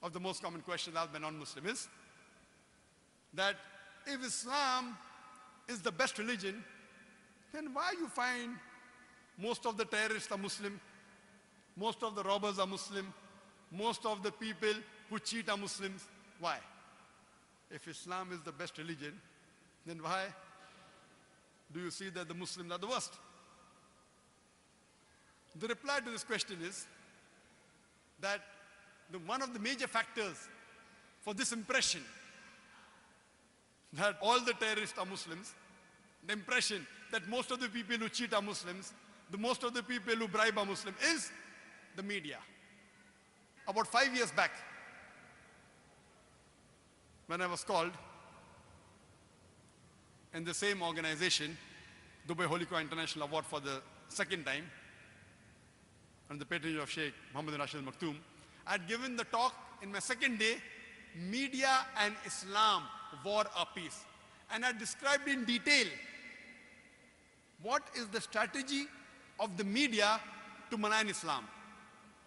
of the most common questions asked by non-Muslim is that if Islam is the best religion, then why you find most of the terrorists are Muslim, most of the robbers are Muslim, most of the people who cheat are Muslims? Why? If Islam is the best religion, then why do you see that the Muslims are the worst? The reply to this question is that one of the major factors for this impression that all the terrorists are Muslims, the impression that most of the people who cheat are Muslims, most of the people who bribe are Muslim, is the media. About 5 years back, when I was called in the same organization, Dubai Holy Quran International Award for the second time, under the patronage of Sheikh Muhammad bin Rashid Al Maktoum, I had given the talk in my second day, Media and Islam, War or Peace. And I described in detail what is the strategy of the media to malign Islam.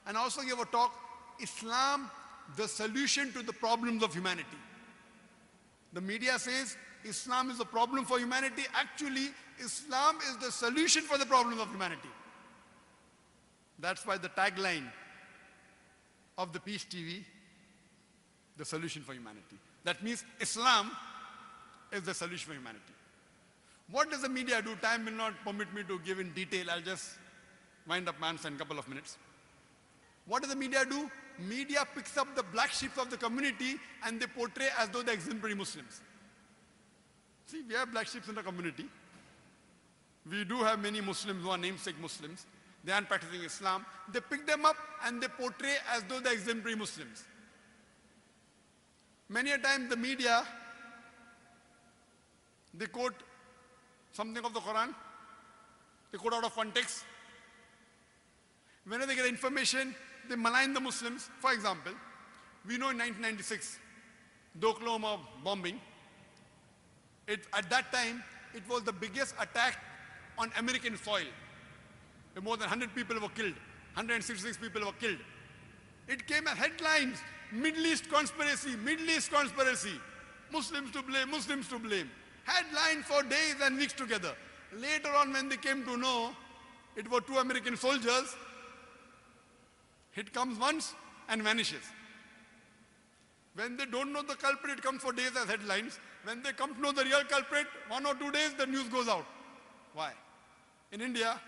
And I also gave a talk, Islam, the solution to the problems of humanity. The media says Islam is a problem for humanity. Actually, Islam is the solution for the problems of humanity. That's why the tagline of the Peace TV, the solution for humanity. That means Islam is the solution for humanity. What does the media do? Time will not permit me to give in detail. I'll just wind up my answer in a couple of minutes. What does the media do? Media picks up the black sheep of the community and they portray as though they're exemplary Muslims. See, we have black sheep in the community. We do have many Muslims who are namesake Muslims. They aren't practicing Islam. They pick them up and they portray as though they're exemplary Muslims. Many a time the media, they quote something of the Quran, they quote out of context. Whenever they get information, they malign the Muslims. For example, we know in 1996, the Oklahoma bombing, at that time, it was the biggest attack on American soil. More than 100 people were killed, 166 people were killed. It came as headlines, Middle East conspiracy, Middle East conspiracy, Muslims to blame, Muslims to blame. Headline for days and weeks together. Later on, when they came to know it were 2 American soldiers, it comes once and vanishes. When they don't know the culprit, it comes for days as headlines. When they come to know the real culprit, 1 or 2 days, the news goes out. Why? In India,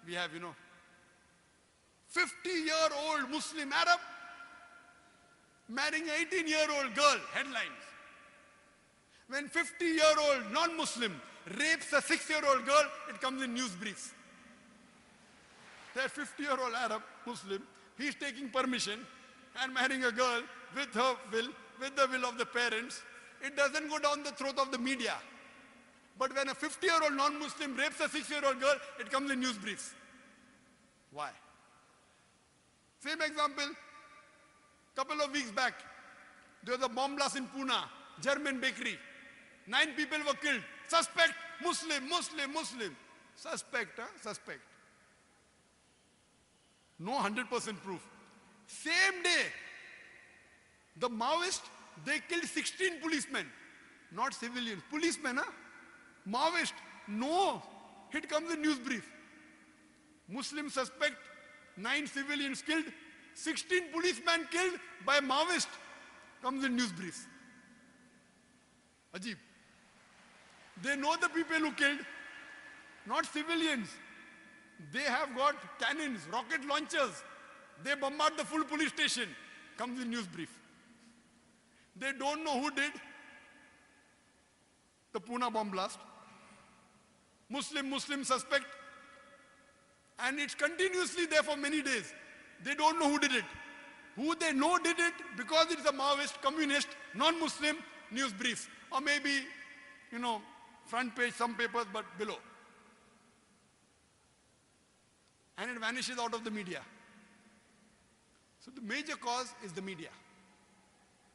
we have, 50-year-old Muslim Arab marrying an 18-year-old girl, headlines. When 50-year-old non-Muslim rapes a 6-year-old girl, it comes in news briefs. That 50-year-old Arab Muslim, he's taking permission and marrying a girl with her will, with the will of the parents. It doesn't go down the throat of the media. But when a 50-year-old non-Muslim rapes a 6-year-old girl, it comes in news briefs. Why? Same example, couple of weeks back, there was a bomb blast in Pune, German bakery. 9 people were killed. Suspect, Muslim, Muslim, Muslim. Suspect, suspect. No 100% proof. Same day, the Maoists, they killed 16 policemen. Not civilians, policemen, Maoist, no. It comes in news brief. Muslim suspect, 9 civilians killed, 16 policemen killed by Maoist, comes in news briefs. Ajib. They know the people who killed, not civilians. They have got cannons, rocket launchers. They bombard the full police station, comes in news brief. They don't know who did the Pune bomb blast. Muslim suspect. And it's continuously there for many days. They don't know who did it. Who they know did it because it's a Maoist, communist, non-Muslim, news briefs. Or maybe, front page, some papers, but below. And it vanishes out of the media. So the major cause is the media.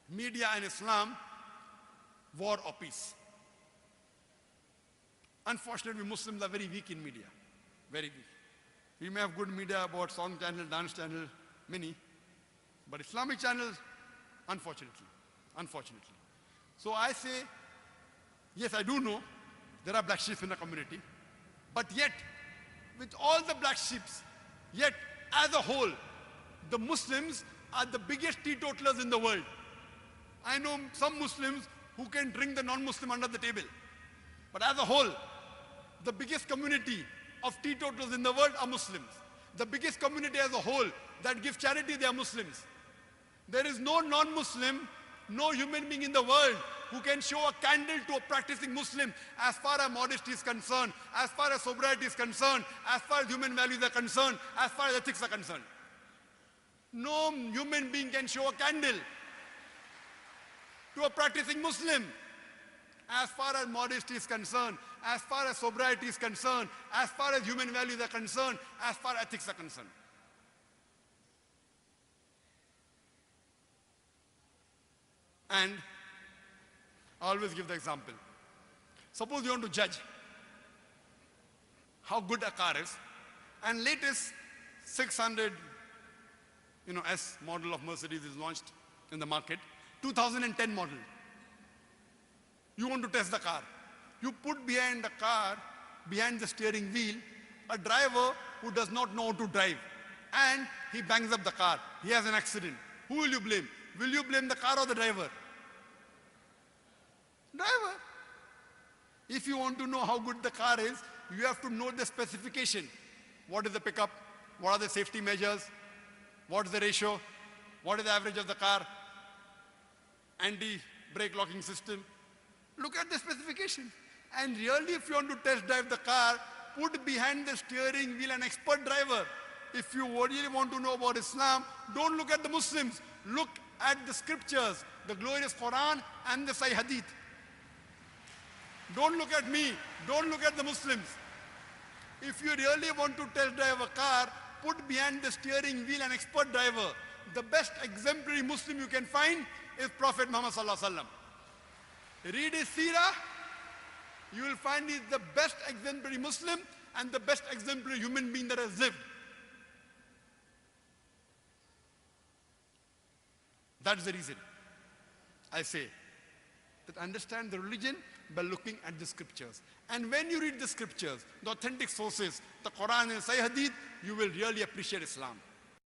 Media and Islam, war or peace. Unfortunately, Muslims are very weak in media. Very weak. We may have good media about song channel, dance channel, many. But Islamic channels, Unfortunately. Unfortunately. So I say, yes, I do know there are black sheep in the community, but yet, with all the black sheep, yet as a whole, the Muslims are the biggest teetotalers in the world. I know some Muslims who can drink the non-Muslim under the table. But as a whole, the biggest community of teetotalers in the world are Muslims. The biggest community as a whole that gives charity, they are Muslims. There is no non-Muslim, no human being in the world who can show a candle to a practicing Muslim as far as modesty is concerned, as far as sobriety is concerned, as far as human values are concerned, as far as ethics are concerned. No human being can show a candle to a practicing Muslim as far as modesty is concerned, as far as sobriety is concerned, as far as human values are concerned, as far as ethics are concerned. And I always give the example. Suppose you want to judge how good a car is, and latest 600 S model of Mercedes is launched in the market, 2010 model. You want to test the car. You put behind the car, behind the steering wheel, a driver who does not know how to drive, and he bangs up the car. He has an accident. Who will you blame? Will you blame the car or the driver? Driver. If you want to know how good the car is, you have to know the specification. What is the pickup? What are the safety measures? What is the ratio? What is the average of the car? Anti-brake locking system. Look at the specification. And really, if you want to test drive the car, put behind the steering wheel an expert driver. If you really want to know about Islam, don't look at the Muslims. Look at the scriptures, the glorious Quran and the Sahih Hadith. Don't look at me. Don't look at the Muslims. If you really want to test drive a car, put behind the steering wheel an expert driver. The best exemplary Muslim you can find is Prophet Muhammad Sallallahu Alaihi Wasallam. Read his seerah, you will find he's the best exemplary Muslim and the best exemplary human being that has lived. That's the reason I say that understand the religion by looking at the scriptures. And when you read the scriptures, the authentic sources, the Quran and Sahih Hadith, you will really appreciate Islam.